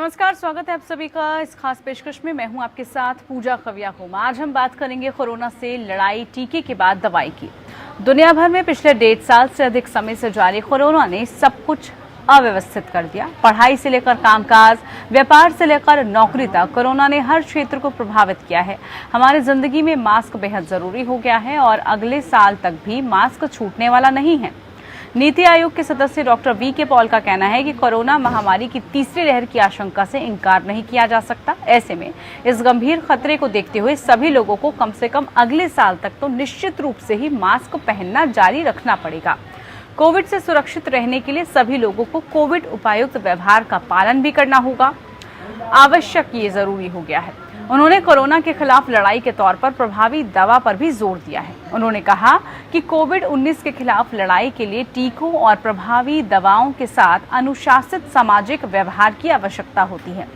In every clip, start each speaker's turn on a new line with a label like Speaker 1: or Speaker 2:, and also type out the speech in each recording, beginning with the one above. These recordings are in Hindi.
Speaker 1: नमस्कार, स्वागत है आप सभी का इस खास पेशकश में। मैं हूं आपके साथ पूजा खवियाकुम। आज हम बात करेंगे कोरोना से लड़ाई, टीके के बाद दवाई की। दुनिया भर में पिछले 1.5 साल से अधिक समय से जारी कोरोना ने सब कुछ अव्यवस्थित कर दिया। पढ़ाई से लेकर कामकाज, व्यापार से लेकर नौकरी तक कोरोना ने हर क्षेत्र को प्रभावित किया है। हमारी जिंदगी में मास्क बेहद जरूरी हो गया है और अगले साल तक भी मास्क छूटने वाला नहीं है। नीति आयोग के सदस्य डॉक्टर वी.के. पॉल का कहना है कि कोरोना महामारी की तीसरी लहर की आशंका से इनकार नहीं किया जा सकता। ऐसे में इस गंभीर खतरे को देखते हुए सभी लोगों को कम से कम अगले साल तक तो निश्चित रूप से ही मास्क पहनना जारी रखना पड़ेगा। कोविड से सुरक्षित रहने के लिए सभी लोगों को कोविड उपायुक्त व्यवहार का पालन भी करना होगा। आवश्यक ये जरूरी हो गया है। उन्होंने कोरोना के खिलाफ लड़ाई के तौर पर प्रभावी दवा पर भी जोर दिया है। उन्होंने कहा कि कोविड-19 के खिलाफ लड़ाई के लिए टीकों और प्रभावी दवाओं के साथ अनुशासित सामाजिक व्यवहार की आवश्यकता होती है।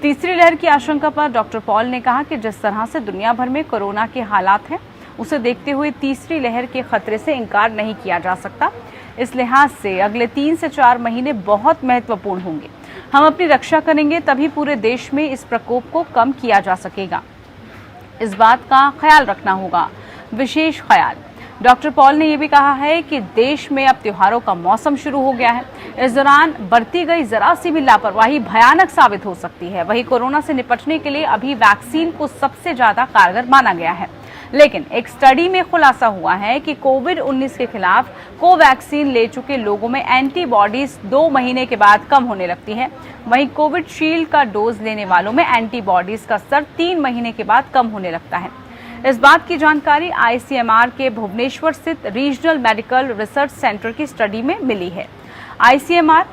Speaker 1: तीसरी लहर की आशंका पर डॉक्टर पॉल ने कहा कि जिस तरह से दुनिया भर में कोरोना के हालात हैं, उसे देखते हुए तीसरी लहर के खतरे से इनकार नहीं किया जा सकता। इस लिहाज से अगले 3 से 4 महीने बहुत महत्वपूर्ण होंगे। हम अपनी रक्षा करेंगे, तभी पूरे देश में इस प्रकोप को कम किया जा सकेगा। इस बात का ख्याल रखना होगा, विशेष ख्याल। डॉक्टर पॉल ने यह भी कहा है कि देश में अब त्योहारों का मौसम शुरू हो गया है। इस दौरान बरती गई जरा सी भी लापरवाही भयानक साबित हो सकती है। वहीं कोरोना से निपटने के लिए अभी वैक्सीन को सबसे ज्यादा कारगर माना गया है, लेकिन एक स्टडी में खुलासा हुआ है कि कोविड-19 के खिलाफ कोवैक्सीन ले चुके लोगों में एंटीबॉडीज 2 महीने के बाद कम होने लगती है। वहीं कोविशील्ड का डोज लेने वालों में एंटीबॉडीज का स्तर 3 महीने के बाद कम होने लगता है। इस बात की जानकारी ICMR के भुवनेश्वर स्थित रीजनल मेडिकल रिसर्च सेंटर की स्टडी में मिली है। ICMR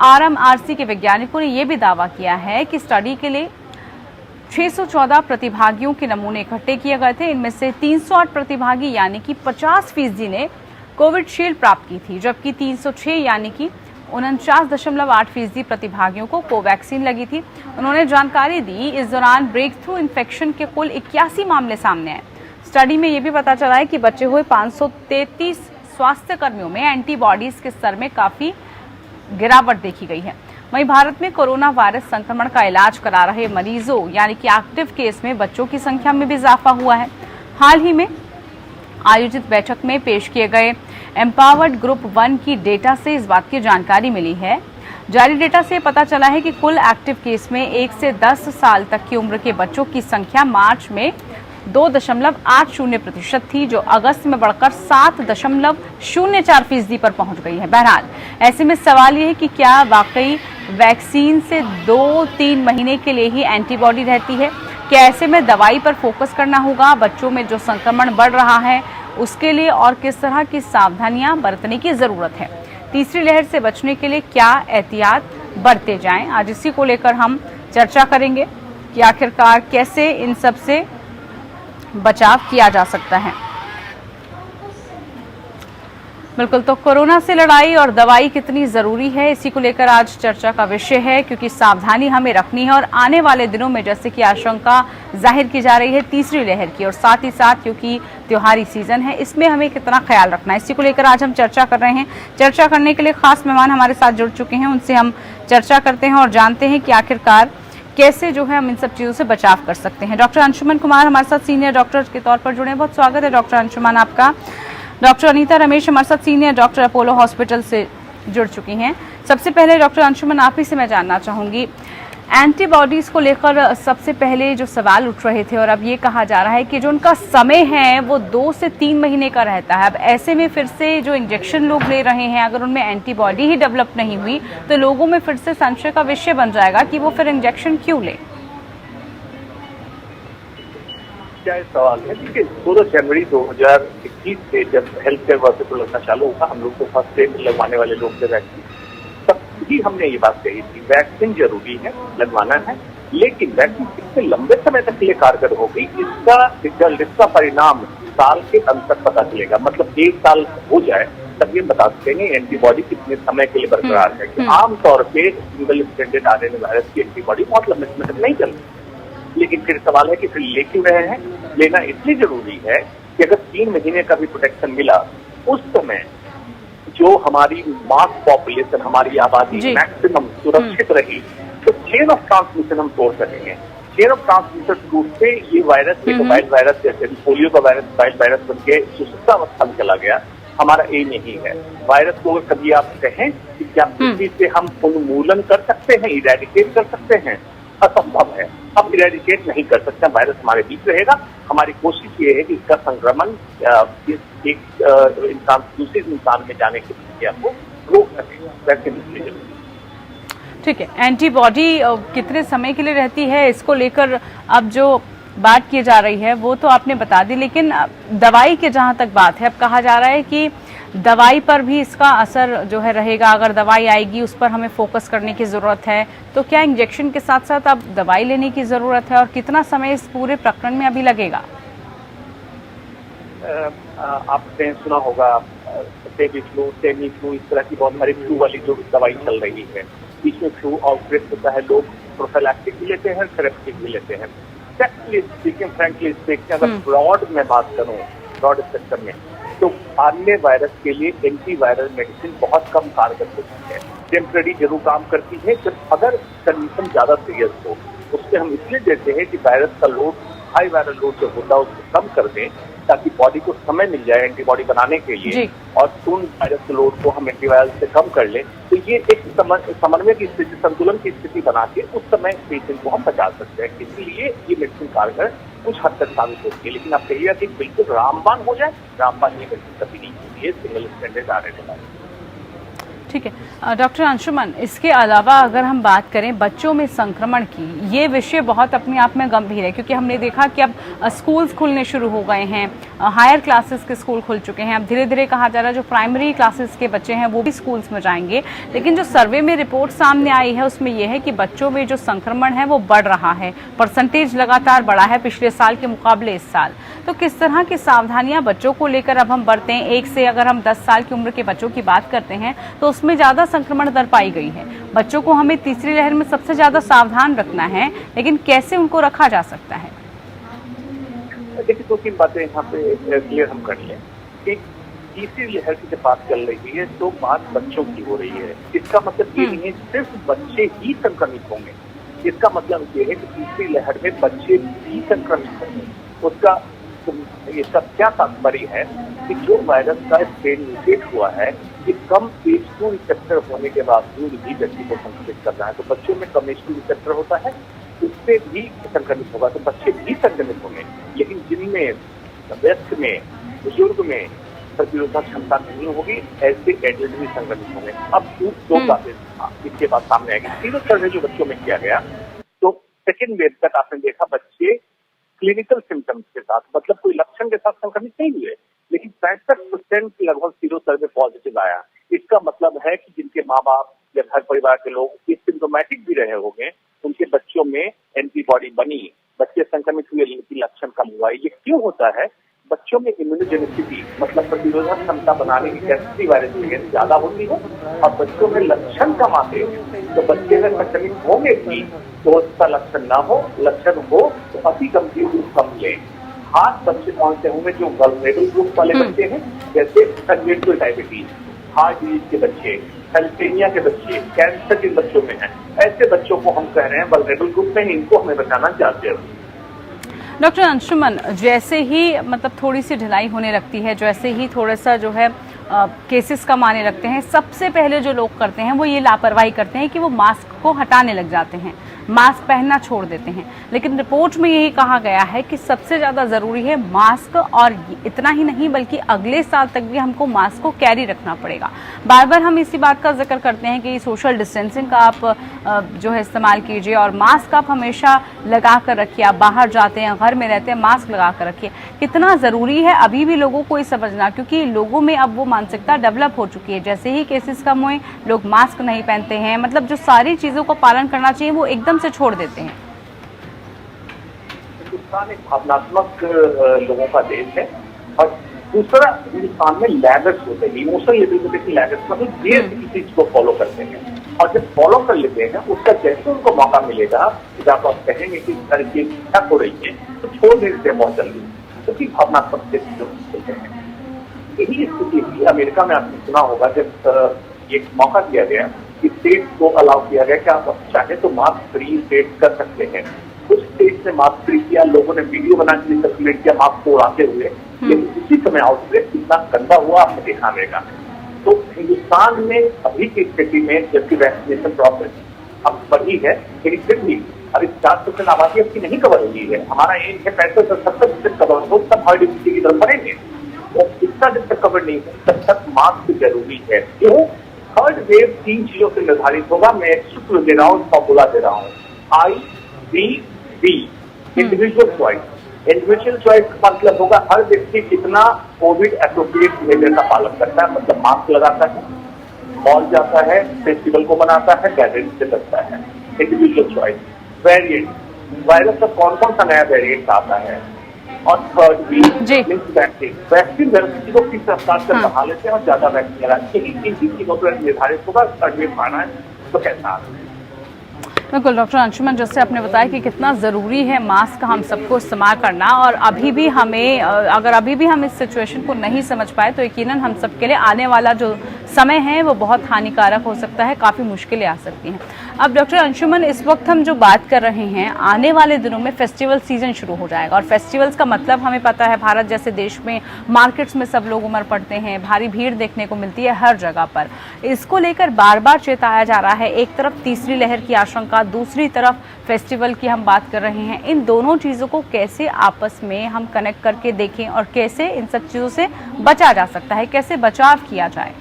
Speaker 1: RMRC के वैज्ञानिकों ने यह भी दावा किया है कि स्टडी के लिए 614 प्रतिभागियों के नमूने इकट्ठे किए गए थे। इनमें से 308 प्रतिभागी यानी कि 50% ने कोविशील्ड प्राप्त की थी, जबकि 306 यानी कि 49.8% प्रतिभागियों को कोवैक्सीन लगी थी। उन्होंने जानकारी दी, इस दौरान ब्रेक थ्रू इन्फेक्शन के कुल 81 मामले सामने आए। स्टडी में यह भी पता चला है कि बचे हुए 533 स्वास्थ्य कर्मियों में एंटीबॉडीज के स्तर में काफी गिरावट देखी गई है। वहीं भारत में कोरोना वायरस संक्रमण का इलाज करा रहे मरीजों यानी कि एक्टिव केस में बच्चों की संख्या में भी इजाफा हुआ है। हाल ही में आयोजित बैठक में पेश किए गए एम्पावर्ड ग्रुप 1 की डेटा से इस बात की जानकारी मिली है। जारी डेटा से पता चला है कि कुल एक्टिव केस में 1 से 10 साल तक की उम्र के बच्चों की संख्या मार्च में 2.80% थी, जो अगस्त में बढ़कर 7.04% पर पहुंच गई है। बहरहाल ऐसे में सवाल ये है कि क्या वाकई वैक्सीन से 2-3 महीने के लिए ही एंटीबॉडी रहती है? क्या ऐसे में दवाई पर फोकस करना होगा? बच्चों में जो संक्रमण बढ़ रहा है उसके लिए और किस तरह की सावधानियां बरतने की जरूरत है? तीसरी लहर से बचने के लिए क्या एहतियात बरते जाएं? आज इसी को लेकर हम चर्चा करेंगे कि आखिरकार कैसे इन सब से बचाव किया जा सकता है। बिल्कुल, तो कोरोना से लड़ाई और दवाई कितनी जरूरी है, इसी को लेकर आज चर्चा का विषय है, क्योंकि सावधानी हमें रखनी है और आने वाले दिनों में जैसे कि आशंका जाहिर की जा रही है तीसरी लहर की, और साथ ही साथ क्योंकि त्योहारी सीजन है, इसमें हमें कितना ख्याल रखना है, इसी को लेकर आज हम चर्चा कर रहे हैं। चर्चा करने के लिए खास मेहमान हमारे साथ जुड़ चुके हैं, उनसे हम चर्चा करते हैं और जानते हैं कि आखिरकार कैसे जो है हम इन सब चीजों से बचाव कर सकते हैं। डॉक्टर अंशुमन कुमार हमारे साथ सीनियर डॉक्टर के तौर पर जुड़े हैं, बहुत स्वागत है डॉक्टर अंशुमन आपका। डॉक्टर अनीता रमेश हमारे साथ सीनियर डॉक्टर अपोलो हॉस्पिटल से जुड़ चुकी हैं। सबसे पहले डॉक्टर अंशुमन, आप ही से मैं जानना चाहूंगी, एंटीबॉडीज को लेकर सबसे पहले जो सवाल उठ रहे थे और अब ये कहा जा रहा है कि जो उनका समय है वो 2 से 3 महीने का रहता है। अब ऐसे में फिर से जो इंजेक्शन लोग ले रहे हैं, अगर उनमें एंटीबॉडी ही डेवलप नहीं हुई तो लोगों में फिर से संशय का विषय बन जाएगा कि वो फिर इंजेक्शन क्यों ले।
Speaker 2: क्या सवाल है? देखिए, 16 जनवरी 2021 से जब हेल्थ केयर वर्कर को लगना चालू होगा, हम लोग को फर्स्ट डे लगवाने वाले लोग थे वैक्सीन, तब भी हमने ये बात कही थी, वैक्सीन जरूरी है, लगवाना है, लेकिन वैक्सीन कितने लंबे समय तक के लिए कारगर होगी, इसका रिजल्ट, इसका परिणाम साल के अंत तक पता चलेगा। मतलब 1 साल हो जाए तब ये बता सकेंगे एंटीबॉडी कितने समय के लिए बरकरार है। आमतौर पे सिंगल स्ट्रैंडेड आरएनए वायरस की एंटीबॉडी बहुत लंबे समय तक नहीं चलती, लेकिन फिर सवाल है कि फिर ले क्यों रहे हैं? लेना इसलिए जरूरी है कि अगर 3 महीने का भी प्रोटेक्शन मिला, उस समय जो हमारी मास पॉपुलेशन, हमारी आबादी मैक्सिमम सुरक्षित रही, तो चेन ऑफ ट्रांसमिशन हम तोड़ सकेंगे। चेन ऑफ ट्रांसमिशन टूटते ये वायरस एक वाइल्ड वायरस जैसे पोलियो का वायरस वाइल्ड वायरस बन के सुसुप्तावस्था में चला गया। हमारा एम यही है। वायरस को अगर कभी आप कहें कि क्या पृथ्वी से हम उन्मूलन कर सकते हैं, इरेडिकेट कर सकते हैं, असंभव है। हम इरेडिकेट नहीं कर सकते, वायरस हमारे बीच रहेगा। हमारी कोशिश ये है कि इसका संक्रमण एक इंसान दूसरे इंसान में जाने की प्रक्रिया को रोक सके। वैक्सीन
Speaker 1: ठीक है, एंटीबॉडी कितने समय के लिए रहती है, इसको लेकर अब जो बात की जा रही है वो तो आपने बता दी, लेकिन दवाई के जहां तक बात है, अब कहा जा रहा है कि दवाई पर भी इसका असर जो है रहेगा। अगर दवाई आएगी उस पर हमें फोकस करने की जरूरत है, तो क्या इंजेक्शन के साथ साथ अब दवाई लेने की जरूरत है और कितना समय इस पूरे प्रकरण में अभी लगेगा?
Speaker 2: आपने सुना होगा सेमी फ्लू, इस तरह की बहुत सारी फ्लू वाली जो दवाई चल रही है। बीच में फ्लू आउटब्रेक होता है, लोग प्रोफिलैक्टिक भी लेते हैं, थेरेप्यूटिक भी लेते हैं। फ्रैंकली स्पीकिंग, अगर ब्रॉड में बात करूं, ब्रॉड स्पेक्ट्रम में, तो अन्य वायरस के लिए एंटीवायरल मेडिसिन बहुत कम कारगर होती है। टेम्पररी जरूर काम करती है, जब अगर कंडीशन ज्यादा सीरियस हो। उससे हम इसलिए देते हैं कि वायरस का लोड, हाई वायरल लोड जो होता है उसको कम कर दें, ताकि बॉडी को समय मिल जाए एंटीबॉडी बनाने के लिए, और उन वायरस के लोड को हम एंटीवायरल से कम कर लें। तो ये एक समन्वय की स्थिति, संतुलन की स्थिति बना के उस समय पेशेंट को हम बचा सकते हैं। इसलिए ये मेडिसिन कारगर कुछ हद तक साबित होती है। लेकिन आप कहिएगा कि बिल्कुल रामबाण हो जाए, रामबाण ये मेडिसिन कभी नहीं होती है सिंगल स्टैंडर्ड आरएनए।
Speaker 1: ठीक है डॉक्टर अंशुमन, इसके अलावा अगर हम बात करें बच्चों में संक्रमण की, ये विषय बहुत अपने आप में गंभीर है, क्योंकि हमने देखा कि अब स्कूल्स खुलने शुरू हो गए हैं, हायर क्लासेस के स्कूल खुल चुके हैं। अब धीरे धीरे कहा जा रहा है जो प्राइमरी क्लासेस के बच्चे हैं वो भी स्कूल्स में जाएंगे। लेकिन जो सर्वे में रिपोर्ट सामने आई है उसमें यह है कि बच्चों में जो संक्रमण है वो बढ़ रहा है, परसेंटेज लगातार बढ़ा है पिछले साल के मुकाबले इस साल। तो किस तरह की सावधानियां बच्चों को लेकर अब हम बरतें? एक से अगर हम 10 साल की उम्र के बच्चों की बात करते हैं तो उसमें ज्यादा संक्रमण दर पाई गई है। बच्चों को हमें तीसरी लहर में सबसे ज्यादा सावधान रखना है, लेकिन कैसे उनको रखा जा सकता है?
Speaker 2: देखिए, 2-3 बातें यहाँ पे क्लियर हम कर लें कि तीसरी लहर की जब बात चल रही है तो बात बच्चों की हो रही है। इसका मतलब ये नहीं है सिर्फ बच्चे ही संक्रमित होंगे। इसका मतलब ये है कि तीसरी लहर में बच्चे भी संक्रमित होंगे। इसका क्या तात्पर्य है कि जो वायरस का स्ट्रेन म्यूटेट हुआ है, ये कम H2 रिसेप्टर होने के बावजूद भी व्यक्ति को संक्रमित कर रहा है। तो बच्चों में कम H2 रिसेप्टर होता है, उससे भी संक्रमित होगा, तो बच्चे भी संक्रमित होंगे। लेकिन जिनमें, वयस्क में, बुजुर्ग में प्रतिरोधक क्षमता नहीं होगी, ऐसे एडल्ट भी संक्रमित होंगे। अब दो बातें इसके बाद सामने आएगी। तीनों सर्वे जो बच्चों में किया गया, तो सेकेंड वेव तक आपने देखा बच्चे क्लिनिकल सिम्टम्स के साथ, मतलब कोई लक्षण के साथ संक्रमित नहीं हुए, लेकिन 65% लगभग सीरो सर्वे पॉजिटिव आया। इसका मतलब है कि जिनके माँ बाप या घर परिवार के लोग सिम्टोमेटिक भी रहे होंगे, उनके बच्चों में एंटीबॉडी बनी, बच्चे संक्रमित हुए लेकिन लक्षण कम हुआ। ये क्यों होता है? बच्चों में इम्यूनोजेनिसिटी, मतलब प्रतिरोधक क्षमता बनाने की कैपेसिटी वायरस की ज्यादा होती है, और बच्चों में लक्षण कम आते हैं। तो बच्चे में संक्रमित होंगे भी तो उसका लक्षण ना हो, लक्षण हो तो अति गंभीर रूप कम ले। खास बच्चे कौन से होंगे? जो वल्नरेबल ग्रुप वाले बच्चे हैं, जैसे कंजेनिटल डायबिटीज, हार्ट डिजीज के बच्चे, थैलेसीमिया के बच्चे, कैंसर के बच्चों में है। ऐसे बच्चों को हम कह रहे हैं वल्नरेबल ग्रुप में, इनको हमें बचाना चाहते हैं।
Speaker 1: डॉक्टर अंशुमन, जैसे ही मतलब थोड़ी सी ढिलाई होने लगती है, जैसे ही थोड़ा सा जो है केसेस कम आने लगते हैं, सबसे पहले जो लोग करते हैं वो ये लापरवाही करते हैं कि वो मास्क को हटाने लग जाते हैं, मास्क पहनना छोड़ देते हैं। लेकिन रिपोर्ट में यही कहा गया है कि सबसे ज्यादा जरूरी है मास्क, और इतना ही नहीं बल्कि अगले साल तक भी हमको मास्क को कैरी रखना पड़ेगा। बार बार हम इसी बात का जिक्र करते हैं कि सोशल डिस्टेंसिंग का आप जो है इस्तेमाल कीजिए, और मास्क आप हमेशा लगा कर रखिए। आप बाहर जाते हैं, घर में रहते हैं, मास्क लगा कर रखिए। कितना जरूरी है अभी भी लोगों को ये समझना, क्योंकि लोगों में अब वो मानसिकता डेवलप हो चुकी है, जैसे ही केसेस कम हुए लोग मास्क नहीं पहनते हैं, मतलब जो सारी चीजों को पालन करना चाहिए वो एकदम से छोड़ देते हैं।
Speaker 2: हिंदुस्तान एक भावनात्मक लोगों का देश है, और दूसरा हिंदुस्तान में लैगर्स होते हैं, इमोशनल लिबिलिटी लैगर्स, मतलब देर किसी चीज को फॉलो करते हैं, और जब फॉलो कर लेते हैं उसका जैसे उनको मौका मिलेगा, जब आप कहेंगे कि सारी चीज ठक हो रही है तो छोड़ देते हैं बहुत जल्दी, क्योंकि भावनात्मक से होते हैं। यही स्थिति थी अमेरिका में, आपने सुना होगा, जब एक मौका दिया गया स्टेट को अलाउ किया गया कि आप चाहे तो मास्क फ्री स्टेट कर सकते हैं। कुछ स्टेट ने मास्क फ्री किया, लोगों ने वीडियो बना के सर्कुलेट किया मास्क को उड़ाते हुए, लेकिन उसी समय आउटब्रेक कितना गंदा हुआ आपको देखा मिलेगा। तो हिंदुस्तान में अभी की स्थिति में जबकि वैक्सीनेशन प्रोसेस अब बढ़ी है, लेकिन फिर भी अभी 4% आबादी अब की नहीं कवर हुई है। हमारा एम है 65-70% कवर हो, तब हर्ड इम्यूनिटी की तरफ बढ़ेंगे। और इतना जब तक कवर नहीं है तब तक मास्क जरूरी है। क्यों? थर्ड वेव 3 चीजों से निर्धारित होगा। मैं एक सूत्र दे रहा हूँ, फॉर्मूला दे रहा हूँ, IBB, individual choice. Individual choice का मतलब होगा हर व्यक्ति कितना कोविड एप्रोप्रिएट बिहेवियर का पालन करता है, मतलब मास्क लगाता है, मॉल जाता है, फेस्टिवल को मनाता है, गैदरिंग से करता है। Individual choice. वेरिएंट, वायरस का कौन कौन सा नया वेरिएंट आता है। और थर्ड वैक्सीन, वैक्सीन व्यवस्थित को किस रफ्तार से बढ़ा लेते हैं और ज्यादा वैक्सीन लगाते हैं, इन चीजों पर निर्धारित होगा। थर्ड वेव आना है तो कैसा आता है।
Speaker 1: बिल्कुल डॉक्टर अंशुमन, जैसे आपने बताया कि कितना ज़रूरी है मास्क हम सबको इस्तेमाल करना, और अभी भी हमें अगर अभी भी हम इस सिचुएशन को नहीं समझ पाए तो यकीनन हम सबके लिए आने वाला जो समय है वो बहुत हानिकारक हो सकता है, काफ़ी मुश्किलें आ सकती हैं। अब डॉक्टर अंशुमन, इस वक्त हम जो बात कर रहे हैं, आने वाले दिनों में फेस्टिवल सीजन शुरू हो जाएगा, और फेस्टिवल्स का मतलब हमें पता है भारत जैसे देश में मार्केट्स में सब लोग उमड़ पड़ते हैं, भारी भीड़ देखने को मिलती है हर जगह पर। इसको लेकर बार बार चेताया जा रहा है, एक तरफ तीसरी लहर की आशंका, दूसरी तरफ फेस्टिवल की हम बात कर रहे हैं। इन दोनों चीज़ों को कैसे आपस में हम कनेक्ट करके देखें और कैसे इन सब चीज़ों से बचा जा सकता है, कैसे बचाव किया जाए?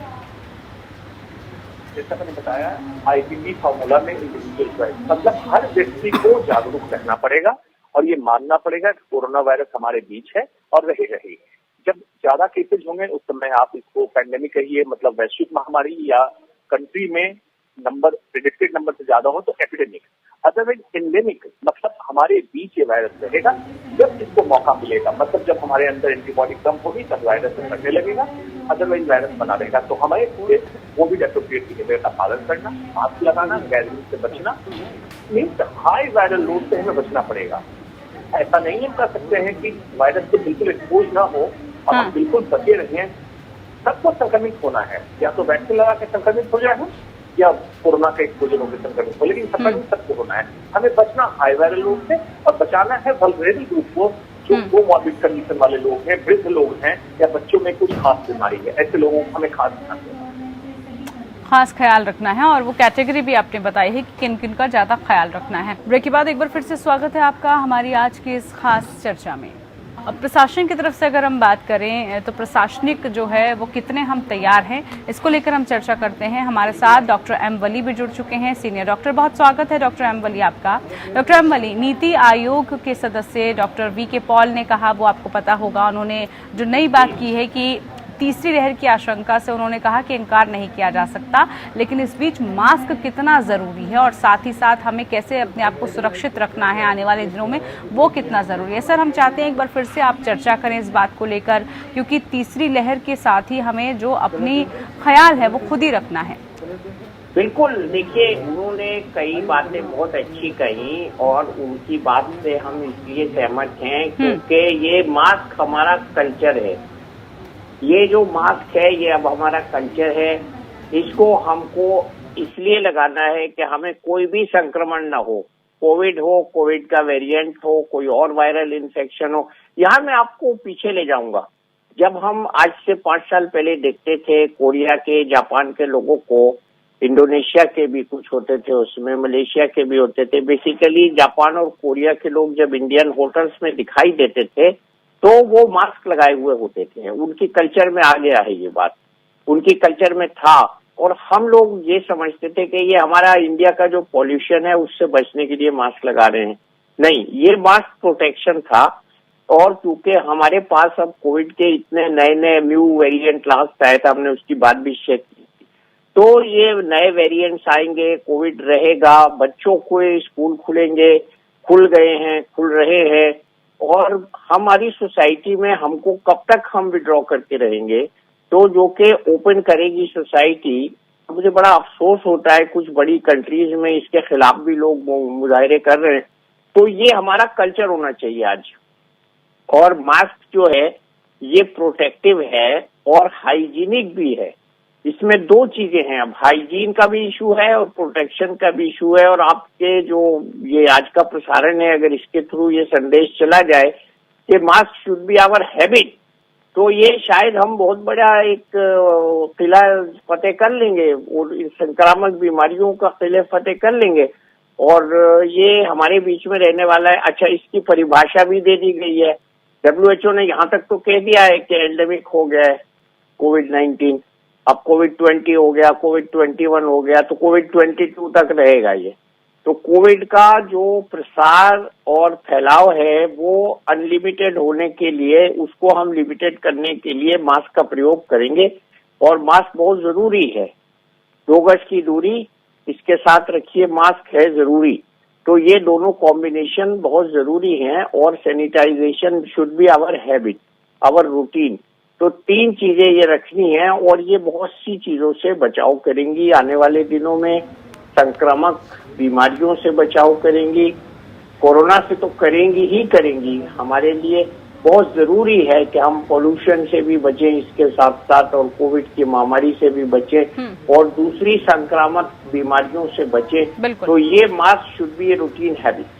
Speaker 2: जैसा मैंने बताया, IBB फॉर्मूला में इंडिविजुअल चॉइस, मतलब हर व्यक्ति को जागरूक रहना पड़ेगा और ये मानना पड़ेगा कि कोरोना वायरस हमारे बीच है और रहेगी। जब ज्यादा केसेज होंगे उस समय आप इसको पैंडेमिक कहिए, मतलब वैश्विक महामारी, या कंट्री में नंबर प्रिडिक्टेड नंबर से ज्यादा हो तो एपिडेमिक, अदरवाइज एंडेमिक, मतलब हमारे बीच ये वायरस रहेगा जब इसको मौका मिलेगा। मतलब जब हमारे अंदर एंटीबॉडी कम होगी तब वायरस से बढ़ने लगेगा, अदरवाइज वायरस बना रहेगा। तो हमें कोविड एप्रोप्रिएट बिहेवियर का पालन करना, मास्क लगाना, गैदरिंग से बचना, मीन्स हाई वायरल लोड से हमें बचना पड़ेगा। ऐसा नहीं हम कर सकते हैं कि वायरस से बिल्कुल एक्सपोज ना हो और हम बिल्कुल बचे रहें। सबको संक्रमित होना है, या तो वैक्सीन लगा के संक्रमित हो जाए या कोरोना का एक्सपोजर होकर संक्रमित हो, लेकिन संक्रमित सबको होना है। हमें बचना हाई वायरल लोड से और बचाना है वल्नरेबल ग्रुप को, जो कोमॉर्बिड कंडीशन वाले लोग हैं, वृद्ध लोग हैं, या बच्चों में कुछ खास बीमारी है, ऐसे लोगों को हमें
Speaker 1: खास ख्याल रखना है। और वो कैटेगरी भी आपने बताई है कि किन किन का ज्यादा ख्याल रखना है। ब्रेक के बाद एक बार फिर से स्वागत है आपका हमारी आज की इस खास चर्चा में। अब प्रशासन की तरफ से अगर हम बात करें तो प्रशासनिक जो है वो कितने हम तैयार हैं, इसको लेकर हम चर्चा करते हैं। हमारे साथ डॉक्टर एम वली भी जुड़ चुके हैं, सीनियर डॉक्टर। बहुत स्वागत है डॉक्टर एम वली आपका। डॉक्टर एम वली, नीति आयोग के सदस्य डॉक्टर वी.के. पॉल ने कहा, वो आपको पता होगा, उन्होंने जो नई बात की है कि तीसरी लहर की आशंका से उन्होंने कहा कि इनकार नहीं किया जा सकता, लेकिन इस बीच मास्क कितना ज़रूरी है और साथ ही साथ हमें कैसे अपने आप को सुरक्षित रखना है आने वाले दिनों में, वो कितना ज़रूरी है। सर, हम चाहते हैं एक बार फिर से आप चर्चा करें इस बात को लेकर, क्योंकि तीसरी लहर के साथ ही हमें जो अपनी ख्याल है वो खुद ही रखना है।
Speaker 3: बिल्कुल, देखिए, उन्होंने कई बातें बहुत अच्छी कही और उनकी बात से हम इसलिए सहमत हैं क्योंकि ये मास्क हमारा कल्चर है। ये जो मास्क है ये अब हमारा कल्चर है। इसको हमको इसलिए लगाना है कि हमें कोई भी संक्रमण ना हो, कोविड हो, कोविड का वेरिएंट हो, कोई और वायरल इन्फेक्शन हो। यहाँ मैं आपको पीछे ले जाऊंगा। जब हम आज से 5 साल पहले देखते थे कोरिया के, जापान के लोगों को, इंडोनेशिया के भी कुछ होते थे उसमें, मलेशिया के भी होते थे। बेसिकली जापान और कोरिया के लोग जब इंडियन होटल्स में दिखाई देते थे तो वो मास्क लगाए हुए होते थे। उनकी कल्चर में आ गया है ये बात, उनकी कल्चर में था। और हम लोग ये समझते थे कि ये हमारा इंडिया का जो पॉल्यूशन है उससे बचने के लिए मास्क लगा रहे हैं। नहीं, ये मास्क प्रोटेक्शन था। और क्योंकि हमारे पास अब कोविड के इतने नए नए न्यू वेरिएंट लास्ट आया था, हमने उसकी बात भी शेयर की, तो ये नए वेरिएंट्स आएंगे, कोविड रहेगा, बच्चों को स्कूल खुलेंगे, खुल गए हैं, खुल रहे हैं, और हमारी सोसाइटी में हमको कब तक हम विड्रॉ करके रहेंगे। तो जो कि ओपन करेगी सोसाइटी, मुझे बड़ा अफसोस होता है कुछ बड़ी कंट्रीज में इसके खिलाफ भी लोग मुजाहरे कर रहे हैं। तो ये हमारा कल्चर होना चाहिए आज। और मास्क जो है ये प्रोटेक्टिव है और हाइजीनिक भी है। इसमें दो चीजें हैं, अब हाइजीन का भी इशू है और प्रोटेक्शन का भी इशू है। और आपके जो ये आज का प्रसारण है, अगर इसके थ्रू ये संदेश चला जाए कि mask should be our habit, तो ये शायद हम बहुत बड़ा एक किला फतेह कर लेंगे और इन संक्रामक बीमारियों का किले फतेह कर लेंगे और ये हमारे बीच में रहने वाला है। अच्छा, इसकी परिभाषा भी दे दी गई है। WHO ने यहाँ तक तो कह दिया है कि एंडेमिक हो गया है कोविड-19, अब कोविड-20 हो गया, कोविड-21 हो गया, तो कोविड-22 तक रहेगा ये। तो कोविड का जो प्रसार और फैलाव है वो अनलिमिटेड होने के लिए, उसको हम लिमिटेड करने के लिए मास्क का प्रयोग करेंगे और मास्क बहुत जरूरी है। 2 गज की दूरी इसके साथ रखिए, मास्क है जरूरी। तो ये दोनों कॉम्बिनेशन बहुत जरूरी हैं और sanitization should be our habit, our routine. तो 3 चीजें ये रखनी है और ये बहुत सी चीजों से बचाव करेंगी। आने वाले दिनों में संक्रामक बीमारियों से बचाव करेंगी, कोरोना से तो करेंगी ही करेंगी। हमारे लिए बहुत जरूरी है कि हम पोल्यूशन से भी बचें इसके साथ साथ और कोविड की महामारी से भी बचें और दूसरी संक्रामक बीमारियों से बचें। तो ये mask should B a routine habit.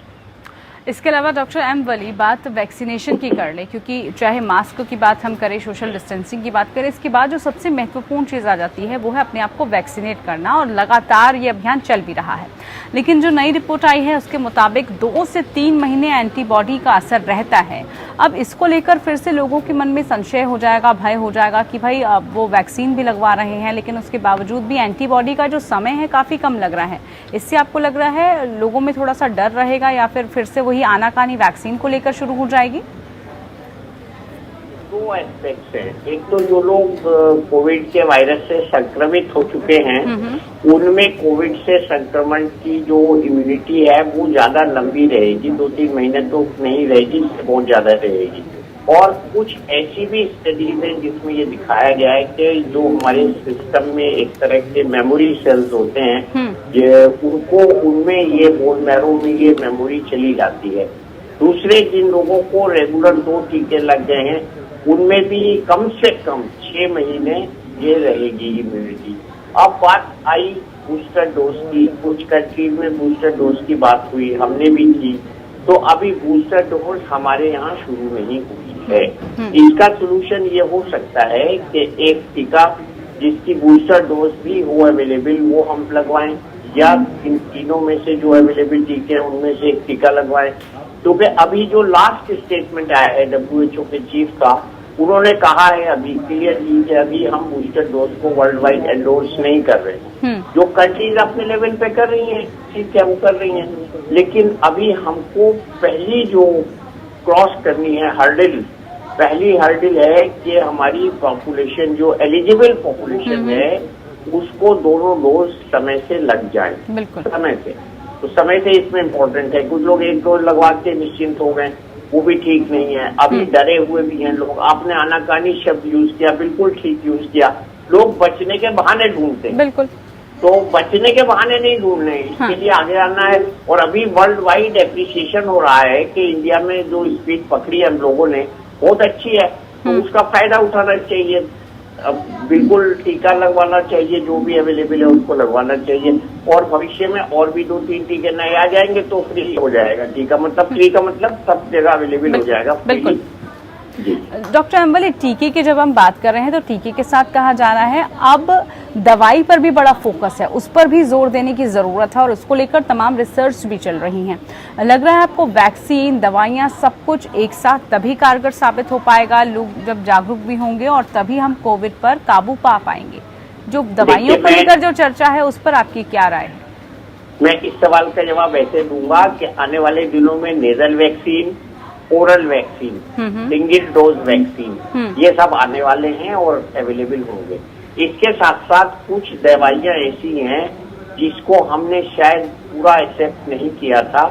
Speaker 1: इसके अलावा डॉक्टर एम वली, बात वैक्सीनेशन की कर ले, क्योंकि चाहे मास्क की बात हम करें, सोशल डिस्टेंसिंग की बात करें, इसके बाद जो सबसे महत्वपूर्ण चीज़ आ जाती है वो है अपने आप को वैक्सीनेट करना और लगातार ये अभियान चल भी रहा है। लेकिन जो नई रिपोर्ट आई है उसके मुताबिक 2 से 3 महीने एंटीबॉडी का असर रहता है। अब इसको लेकर फिर से लोगों के मन में संशय हो जाएगा, भय हो जाएगा कि भाई अब वो वैक्सीन भी लगवा रहे हैं लेकिन उसके बावजूद भी एंटीबॉडी का जो समय है काफ़ी कम लग रहा है। इससे आपको लग रहा है लोगों में थोड़ा सा डर रहेगा या फिर से वही आनाकानी वैक्सीन को लेकर शुरू हो जाएगी?
Speaker 3: 2 एस्पेक्ट्स हैं। एक तो जो लोग कोविड के वायरस से संक्रमित हो चुके हैं उनमें कोविड से संक्रमण की जो इम्यूनिटी है वो ज्यादा लंबी रहेगी, 2-3 महीने तो नहीं रहेगी, बहुत ज्यादा रहेगी। और कुछ ऐसी भी स्टडीज हैं जिसमें ये दिखाया गया है कि जो हमारे सिस्टम में एक तरह के मेमोरी सेल्स होते हैं, ये उनको उनमें ये बोन मैरो में ये मेमोरी चली जाती है। दूसरे जिन लोगों को रेगुलर 2 टीके लग गए हैं उनमें भी कम से कम 6 महीने ये रहेगी इम्यूनिटी। अब बात आई बूस्टर डोज की, कुछ कंट्रीज में बूस्टर डोज की बात हुई, हमने भी की। तो अभी बूस्टर डोज हमारे यहाँ शुरू नहीं हुई है। इसका सोल्यूशन ये हो सकता है कि एक टीका जिसकी बूस्टर डोज भी हो अवेलेबल वो हम लगवाएं, या इन तीनों में से जो अवेलेबल टीके हैं उनमें से एक टीका लगवाएं। क्योंकि अभी जो लास्ट स्टेटमेंट आया है WHO के चीफ का, उन्होंने कहा है अभी क्लियरली कि अभी हम बूस्टर डोज को वर्ल्ड वाइड एंडोर्स नहीं कर रहे हैं। जो कंट्रीज अपने लेवल पे कर रही हैं ठीक है वो कर रही हैं, लेकिन अभी हमको पहली जो क्रॉस करनी है हर्डल, पहली हर्डल है कि हमारी पॉपुलेशन जो एलिजिबल पॉपुलेशन है उसको दोनों डोज समय से लग जाए, समय से। तो समय से इसमें इम्पोर्टेंट है। कुछ लोग 1 डोज लगवा के निश्चिंत हो गए, वो भी ठीक नहीं है। अभी डरे हुए भी हैं लोग। आपने आनाकानी शब्द यूज किया, बिल्कुल ठीक यूज किया। लोग बचने के बहाने ढूंढते हैं, बिल्कुल। तो बचने के बहाने नहीं ढूंढने, इसके लिए आगे आना है। और अभी वर्ल्ड वाइड एप्रिसिएशन हो रहा है कि इंडिया में जो स्पीड पकड़ी हम लोगों ने बहुत अच्छी है, तो उसका फायदा उठाना चाहिए। अब बिल्कुल टीका लगवाना चाहिए, जो भी अवेलेबल है उसको लगवाना चाहिए। और भविष्य में और भी 2-3 टीके नए आ जाएंगे तो फ्री हो जाएगा टीका, मतलब फ्री का मतलब सब जगह अवेलेबल हो जाएगा। बिल्कुल।
Speaker 1: डॉक्टर अम्बल, टीके की जब हम बात कर रहे हैं तो टीके के साथ कहा जा रहा है अब दवाई पर भी बड़ा फोकस है, उस पर भी जोर देने की जरूरत है और उसको लेकर तमाम रिसर्च भी चल रही हैं। लग रहा है आपको वैक्सीन, दवाइयां, सब कुछ एक साथ तभी कारगर साबित हो पाएगा, लोग जब जागरूक भी होंगे और तभी हम कोविड पर काबू पा पाएंगे। जो दवाइयों को लेकर जो चर्चा है उस पर आपकी क्या राय है?
Speaker 3: मैं इस सवाल का जवाब ऐसे दूंगा कि आने वाले दिनों में nasal vaccine, oral vaccine, single dose vaccine, ये सब आने वाले हैं और अवेलेबल होंगे। इसके साथ साथ कुछ दवाइयां ऐसी हैं जिसको हमने शायद पूरा एक्सेप्ट नहीं किया था,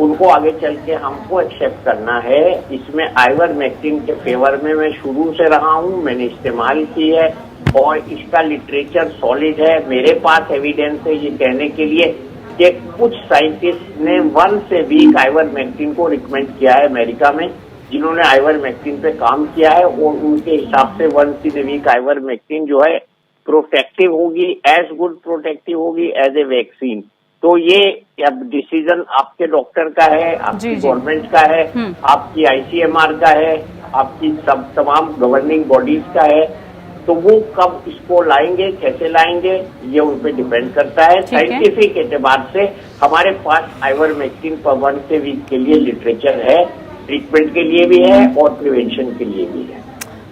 Speaker 3: उनको आगे चल के हमको एक्सेप्ट करना है। इसमें आइवरमेक्टिन के फेवर में मैं शुरू से रहा हूँ, मैंने इस्तेमाल की है और इसका लिटरेचर सॉलिड है। मेरे पास एविडेंस है ये कहने के लिए कि कुछ साइंटिस्ट ने 1 से वीक आइवरमेक्टिन को रिकमेंड किया है अमेरिका में, जिन्होंने आइवरमेक्टिन पे काम किया है और उनके हिसाब से 1 से वीक आइवरमेक्टिन जो है प्रोटेक्टिव होगी, एज गुड प्रोटेक्टिव होगी एज ए वैक्सीन। तो ये अब डिसीजन आपके डॉक्टर का है, आपकी गवर्नमेंट का है, आपकी ICMR का है, आपकी सब तमाम गवर्निंग बॉडीज का है। तो वो कब इसको लाएंगे, कैसे लाएंगे, ये उन पे डिपेंड करता है। साइंटिफिक एतबार से हमारे पास आइवरमेक्टिन पर 1 से वीक के लिए लिटरेचर है, ट्रीटमेंट के लिए भी है और प्रिवेंशन के लिए भी है।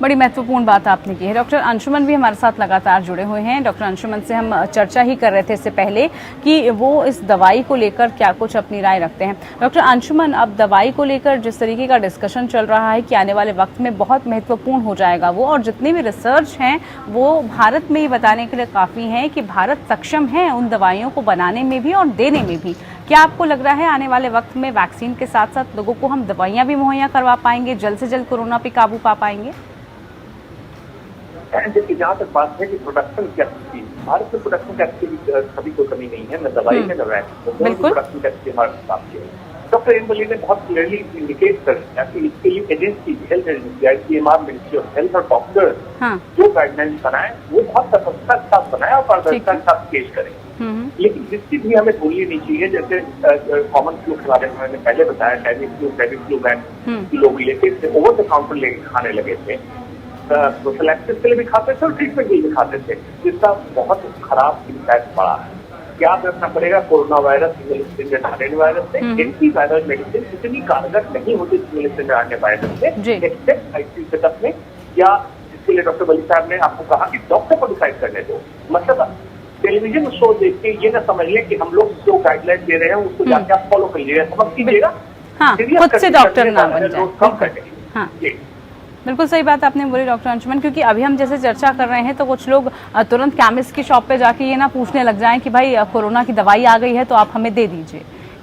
Speaker 1: बड़ी महत्वपूर्ण बात आपने की है। डॉक्टर अंशुमन भी हमारे साथ लगातार जुड़े हुए हैं। डॉक्टर अंशुमन से हम चर्चा ही कर रहे थे इससे पहले कि वो इस दवाई को लेकर क्या कुछ अपनी राय रखते हैं। डॉक्टर अंशुमन, अब दवाई को लेकर जिस तरीके का डिस्कशन चल रहा है कि आने वाले वक्त में बहुत महत्वपूर्ण हो जाएगा वो, और जितनी भी रिसर्च हैं वो भारत में ही बताने के लिए काफ़ी हैं कि भारत सक्षम है उन दवाइयों को बनाने में भी और देने में भी। क्या आपको लग रहा है आने वाले वक्त में वैक्सीन के साथ साथ लोगों को हम दवाइयाँ भी मुहैया करवा पाएंगे, जल्द से जल्द कोरोना पे काबू पा पाएंगे?
Speaker 2: देखिए, जहाँ तक बात है कि प्रोडक्शन कैपेसिटी, भारत में प्रोडक्शन कैपेसिटी कभी कोई कमी नहीं है, न दवाई है न वैक्सीन, प्रोडक्शन कैपेसिटी हमारे हिसाब से। डॉक्टर इनवली ने बहुत क्लियरली इंडिकेट कर दिया कि इसके लिए agency, health agency, ICMR, ministry of health और डॉक्टर जो गाइडलाइंस बनाए वो बहुत सतर्कता के साथ बनाए और पारदर्शिता के साथ पेश करें। लेकिन जिसकी भी हमें भूलनी नहीं चाहिए, जैसे कॉमन फ्लू के बारे में मैंने पहले बताया, टाइमी फ्लू वैक्सीन लोग लेते थे, ओवर द काउंटर लेके खाने लगे थे, प्रोफिलैक्सिस के लिए भी खाते थे और ट्रीटमेंट के लिए भी खाते थे, जिसका बहुत खराब इम्पैक्ट पड़ा है। क्या रखना पड़ेगा, corona virus, single strand RNA virus से एंटीवायरल मेडिसिन इतनी कारगर नहीं होती सिंगल स्ट्रेंड RNA वायरस से, एक्सेप्ट ICU सेटअप में, या जिसके लिए डॉक्टर बली साहब ने आपको कहा कि डॉक्टर को डिसाइड करने दो। मतलब टेलीविजन शो देख के ये ना समझ लें कि हम लोग जो गाइडलाइन दे रहे हैं उसको जाके आप फॉलो करिएगा, समझ कीजिएगा,
Speaker 1: खुद से डॉक्टर ना बन जाए।
Speaker 2: कम करने
Speaker 1: बिल्कुल सही बात आपने बोली डॉक्टर अंशुमन, क्योंकि अभी हम जैसे चर्चा कर रहे हैं तो कुछ लोग तुरंत केमिस्ट की शॉप पे जाके ये ना पूछने लग जाएं कि भाई कोरोना की दवाई आ गई है तो आप हमें दे दीजिए।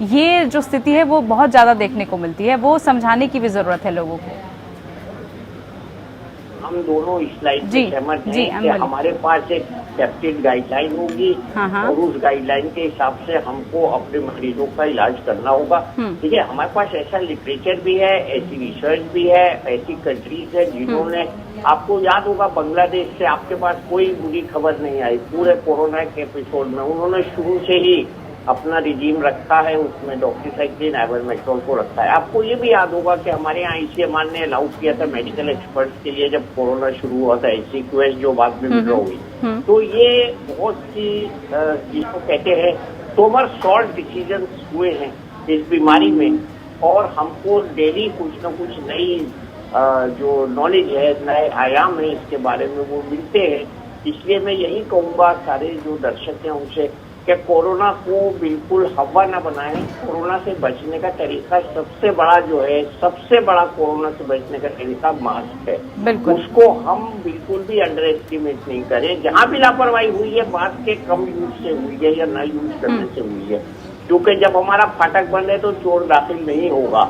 Speaker 1: ये जो स्थिति है वो बहुत ज्यादा देखने को मिलती है, वो समझाने की भी जरूरत है लोगों को।
Speaker 3: हम दोनों इस लाइन से सहमत हैं कि हमारे पास एक एक्सेप्टेड गाइडलाइन होगी और उस गाइडलाइन के हिसाब से हमको अपने मरीजों का इलाज करना होगा। ठीक है, हमारे पास ऐसा लिटरेचर भी है, ऐसी रिसर्च भी है, ऐसी कंट्रीज है जिन्होंने, आपको याद होगा बांग्लादेश से आपके पास कोई बुरी खबर नहीं आई पूरे कोरोना के एपिसोड में, उन्होंने शुरू से ही अपना रिजीम रखा है, उसमें डॉक्सीसाइक्लिन, आइवरमेक्टिन को रखा है। आपको ये भी याद होगा कि हमारे यहाँ ICMR ने अलाउ किया था मेडिकल एक्सपर्ट्स के लिए, जब कोरोना शुरू हुआ था, SCQS जो बाद में विड्रॉ हुई। तो ये बहुत सी जिसको कहते हैं सोमरसॉल्ट डिसीजंस हुए हैं इस बीमारी में, और हमको डेली कुछ न कुछ नई जो नॉलेज है, नए आयाम है इसके बारे में वो मिलते हैं। इसलिए मैं यही कहूँगा सारे जो दर्शक हैं उनसे कि कोरोना को बिल्कुल हवा न बनाएं। कोरोना से बचने का तरीका सबसे बड़ा जो है, सबसे बड़ा कोरोना से बचने का तरीका मास्क है, उसको हम बिल्कुल भी अंडर एस्टिमेट नहीं करें। जहां भी लापरवाही हुई है मास्क के कम यूज से हुई है या न यूज करने से हुई है, क्योंकि जब हमारा फाटक बंद है तो चोर दाखिल नहीं होगा।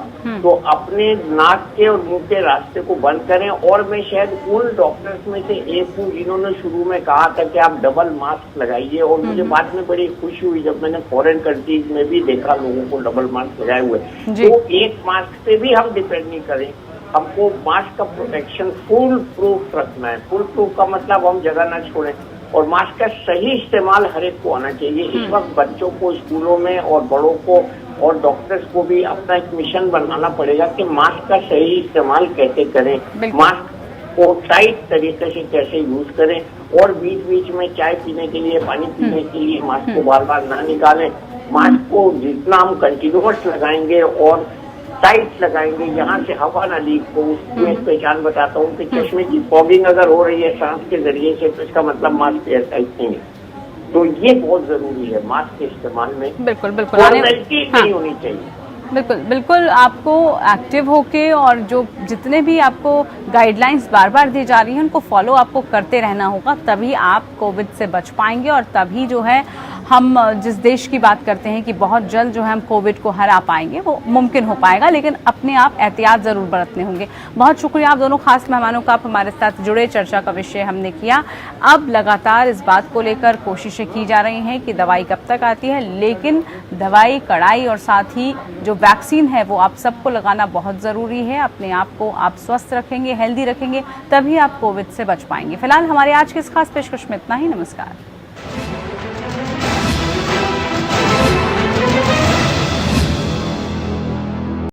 Speaker 3: तो अपने नाक के और मुंह के रास्ते को बंद करें। और मैं शायद उन डॉक्टर्स में से एक हूँ जिन्होंने शुरू में कहा था कि आप डबल मास्क लगाइए, और मुझे बाद में बड़ी खुशी हुई जब मैंने फॉरेन कंट्रीज में भी देखा लोगों को डबल मास्क लगाए हुए। तो एक मास्क से भी हम डिपेंड नहीं करें, हमको मास्क का प्रोटेक्शन फुल प्रूफ रखना है। फुल प्रूफ का मतलब हम जगह न छोड़ें, और मास्क का सही इस्तेमाल हर एक को आना चाहिए। इस वक्त बच्चों को स्कूलों में और बड़ों को और डॉक्टर्स को भी अपना एक मिशन बनाना पड़ेगा कि मास्क का सही इस्तेमाल कैसे करें, मास्क को टाइट तरीके से कैसे यूज करें, और बीच बीच में चाय पीने के लिए, पानी पीने के लिए मास्क को बार बार ना निकालें। मास्क को जितना हम कंटिन्यूअस लगाएंगे और टाइट लगाएंगे, यहाँ से हवा ना लीक हो, उसमें पहचान बताता हूँ कि चश्मे की फॉगिंग अगर हो रही है सांस के जरिए से तो इसका मतलब मास्क एयरटाइट नहीं है। तो ये बहुत जरूरी है मास्क के इस्तेमाल में,
Speaker 1: बिल्कुल बिल्कुल
Speaker 3: नहीं होनी चाहिए।
Speaker 1: बिल्कुल बिल्कुल, आपको एक्टिव होके और जो जितने भी आपको गाइडलाइंस बार बार दी जा रही हैं उनको फॉलो आपको करते रहना होगा, तभी आप कोविड से बच पाएंगे और तभी जो है हम जिस देश की बात करते हैं कि बहुत जल्द जो है हम कोविड को हरा पाएंगे, वो मुमकिन हो पाएगा, लेकिन अपने आप एहतियात ज़रूर बरतने होंगे। बहुत शुक्रिया आप दोनों खास मेहमानों का, आप हमारे साथ जुड़े, चर्चा का विषय हमने किया। अब लगातार इस बात को लेकर कोशिशें की जा रही हैं कि दवाई कब तक आती है, लेकिन दवाई, कड़ाई और साथ ही जो वैक्सीन है वो आप सबको लगाना बहुत ज़रूरी है। अपने आप को आप स्वस्थ रखेंगे, हेल्दी रखेंगे, तभी आप कोविड से बच पाएंगे। फिलहाल हमारे आज के इस खास पेशकश में इतना ही। नमस्कार।